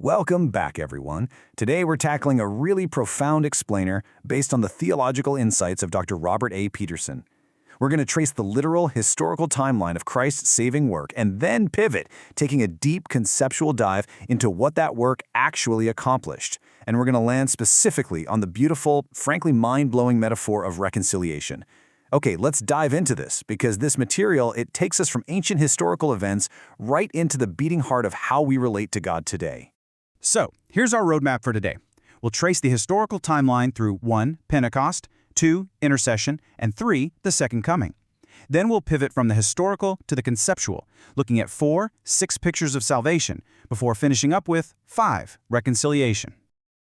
Welcome back, everyone. Today we're tackling a really profound explainer based on the theological insights of Dr. Robert A. Peterson. We're going to trace the literal, historical timeline of Christ's saving work and then pivot, taking a deep conceptual dive into what that work actually accomplished. And we're going to land specifically on the beautiful, frankly mind-blowing metaphor of reconciliation. Okay, let's dive into this, because this material, it takes us from ancient historical events right into the beating heart of how we relate to God today. So, here's our roadmap for today. We'll trace the historical timeline through 1. Pentecost, 2. Intercession, and 3. The Second Coming. Then we'll pivot from the historical to the conceptual, looking at 4, 6 pictures of salvation, before finishing up with 5. Reconciliation.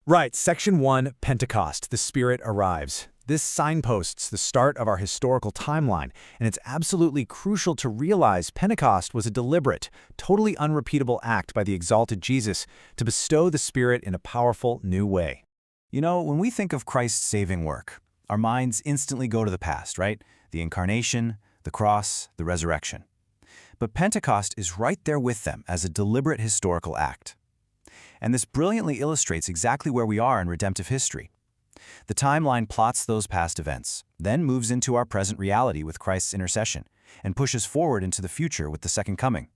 Right, Section 1, Pentecost, the Spirit arrives. This signposts the start of our historical timeline, and it's absolutely crucial to realize Pentecost was a deliberate, totally unrepeatable act by the exalted Jesus to bestow the Spirit in a powerful new way. You know, when we think of Christ's saving work, our minds instantly go to the past, right? The incarnation, the cross, the resurrection. But Pentecost is right there with them as a deliberate historical act. And this brilliantly illustrates exactly where we are in redemptive history. The timeline plots those past events, then moves into our present reality with Christ's intercession, and pushes forward into the future with the Second Coming.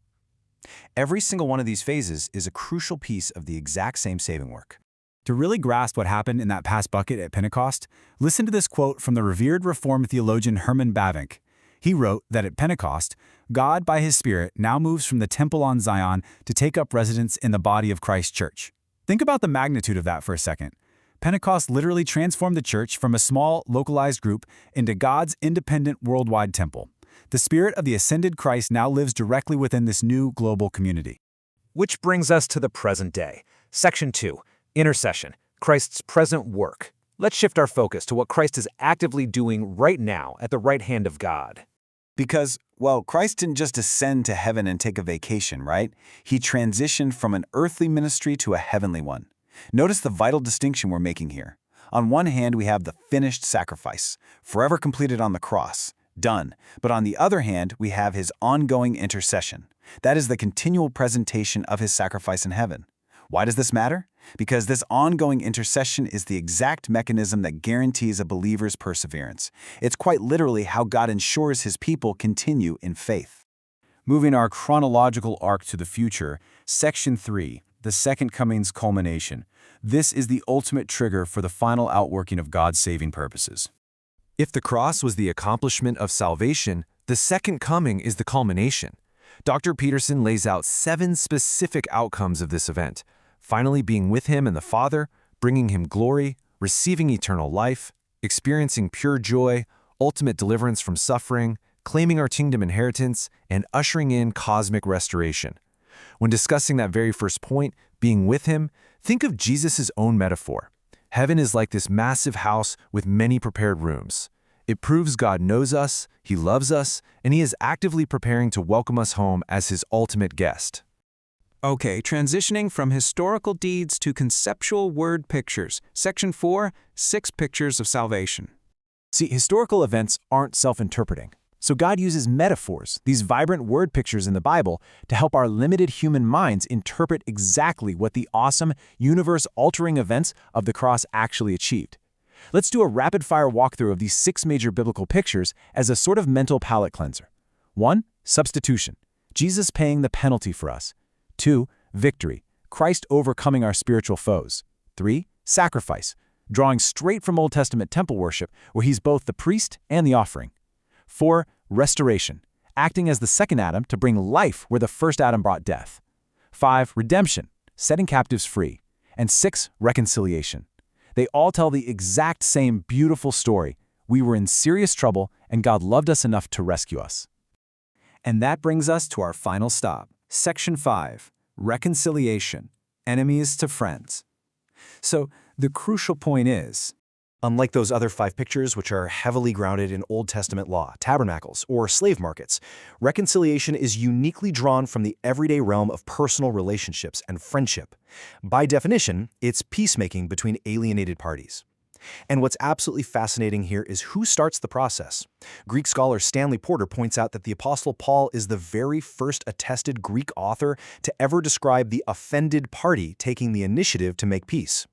Every single one of these phases is a crucial piece of the exact same saving work. To really grasp what happened in that past bucket at Pentecost, listen to this quote from the revered Reformed theologian Herman Bavinck. He wrote that at Pentecost, God by His Spirit now moves from the temple on Zion to take up residence in the body of Christ's church. Think about the magnitude of that for a second. Pentecost literally transformed the church from a small, localized group into God's independent worldwide temple. The Spirit of the ascended Christ now lives directly within this new global community. Which brings us to the present day. Section 2, Intercession, Christ's present work. Let's shift our focus to what Christ is actively doing right now at the right hand of God. Because, well, Christ didn't just ascend to heaven and take a vacation, right? He transitioned from an earthly ministry to a heavenly one. Notice the vital distinction we're making here. On one hand, we have the finished sacrifice, forever completed on the cross, done. But on the other hand, we have His ongoing intercession. That is the continual presentation of His sacrifice in heaven. Why does this matter? Because this ongoing intercession is the exact mechanism that guarantees a believer's perseverance. It's quite literally how God ensures His people continue in faith. Moving our chronological arc to the future, Section 3, the Second Coming's culmination. This is the ultimate trigger for the final outworking of God's saving purposes. If the cross was the accomplishment of salvation, the Second Coming is the culmination. Dr. Peterson lays out 7 specific outcomes of this event: finally being with Him and the Father, bringing Him glory, receiving eternal life, experiencing pure joy, ultimate deliverance from suffering, claiming our kingdom inheritance, and ushering in cosmic restoration. When discussing that very first point, being with Him, think of Jesus' own metaphor. Heaven is like this massive house with many prepared rooms. It proves God knows us, He loves us, and He is actively preparing to welcome us home as His ultimate guest. Okay, transitioning from historical deeds to conceptual word pictures. Section 4, 6 pictures of salvation. See, historical events aren't self-interpreting. So God uses metaphors, these vibrant word pictures in the Bible, to help our limited human minds interpret exactly what the awesome, universe-altering events of the cross actually achieved. Let's do a rapid-fire walkthrough of these 6 major biblical pictures as a sort of mental palate cleanser. 1. Substitution. Jesus paying the penalty for us. 2. Victory. Christ overcoming our spiritual foes. 3. Sacrifice. Drawing straight from Old Testament temple worship, where He's both the priest and the offering. 4. Restoration, acting as the second Adam to bring life where the first Adam brought death. 5. Redemption, setting captives free. And 6. Reconciliation. They all tell the exact same beautiful story. We were in serious trouble, and God loved us enough to rescue us. And that brings us to our final stop, Section 5, Reconciliation, Enemies to Friends. So, the crucial point is, unlike those other 5 pictures, which are heavily grounded in Old Testament law, tabernacles, or slave markets, reconciliation is uniquely drawn from the everyday realm of personal relationships and friendship. By definition, it's peacemaking between alienated parties. And what's absolutely fascinating here is who starts the process. Greek scholar Stanley Porter points out that the Apostle Paul is the very first attested Greek author to ever describe the offended party taking the initiative to make peace.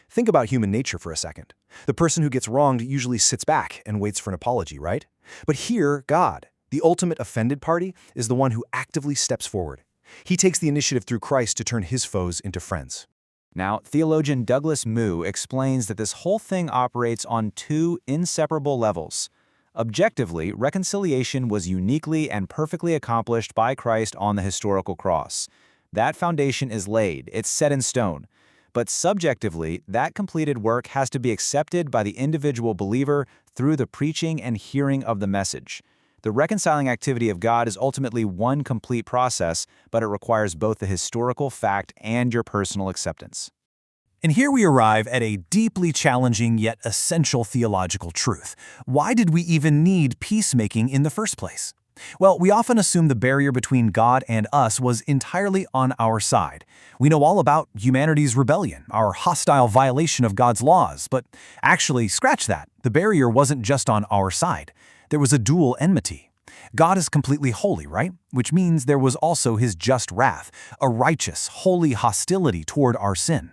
Think about human nature for a second. The person who gets wronged usually sits back and waits for an apology, right? But here, God, the ultimate offended party, is the one who actively steps forward. He takes the initiative through Christ to turn his foes into friends. Now, theologian Douglas Moo explains that this whole thing operates on two inseparable levels. Objectively, reconciliation was uniquely and perfectly accomplished by Christ on the historical cross. That foundation is laid, it's set in stone. But subjectively, that completed work has to be accepted by the individual believer through the preaching and hearing of the message. The reconciling activity of God is ultimately one complete process, but it requires both the historical fact and your personal acceptance. And here we arrive at a deeply challenging yet essential theological truth. Why did we even need peacemaking in the first place? Well, we often assume the barrier between God and us was entirely on our side. We know all about humanity's rebellion, our hostile violation of God's laws, but actually, scratch that. The barrier wasn't just on our side. There was a dual enmity. God is completely holy, right? Which means there was also his just wrath, a righteous, holy hostility toward our sin.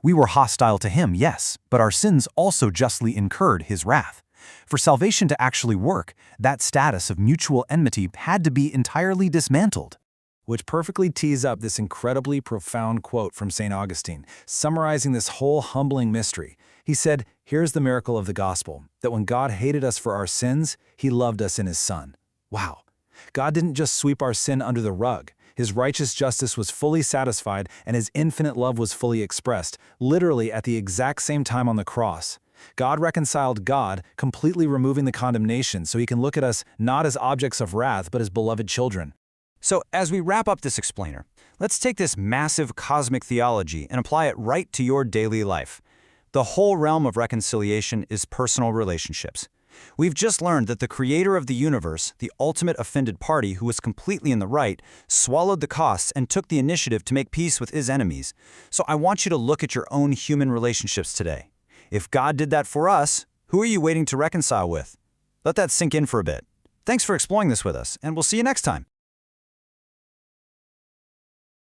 We were hostile to him, yes, but our sins also justly incurred his wrath. For salvation to actually work, that status of mutual enmity had to be entirely dismantled. Which perfectly tees up this incredibly profound quote from St. Augustine, summarizing this whole humbling mystery. He said, "Here's the miracle of the gospel, that when God hated us for our sins, he loved us in his Son." Wow. God didn't just sweep our sin under the rug. His righteous justice was fully satisfied and his infinite love was fully expressed, literally at the exact same time on the cross. God reconciled God, completely removing the condemnation so he can look at us not as objects of wrath, but as beloved children. So, as we wrap up this explainer, let's take this massive cosmic theology and apply it right to your daily life. The whole realm of reconciliation is personal relationships. We've just learned that the creator of the universe, the ultimate offended party who was completely in the right, swallowed the costs and took the initiative to make peace with his enemies. So I want you to look at your own human relationships today. If God did that for us, who are you waiting to reconcile with? Let that sink in for a bit. Thanks for exploring this with us, and we'll see you next time.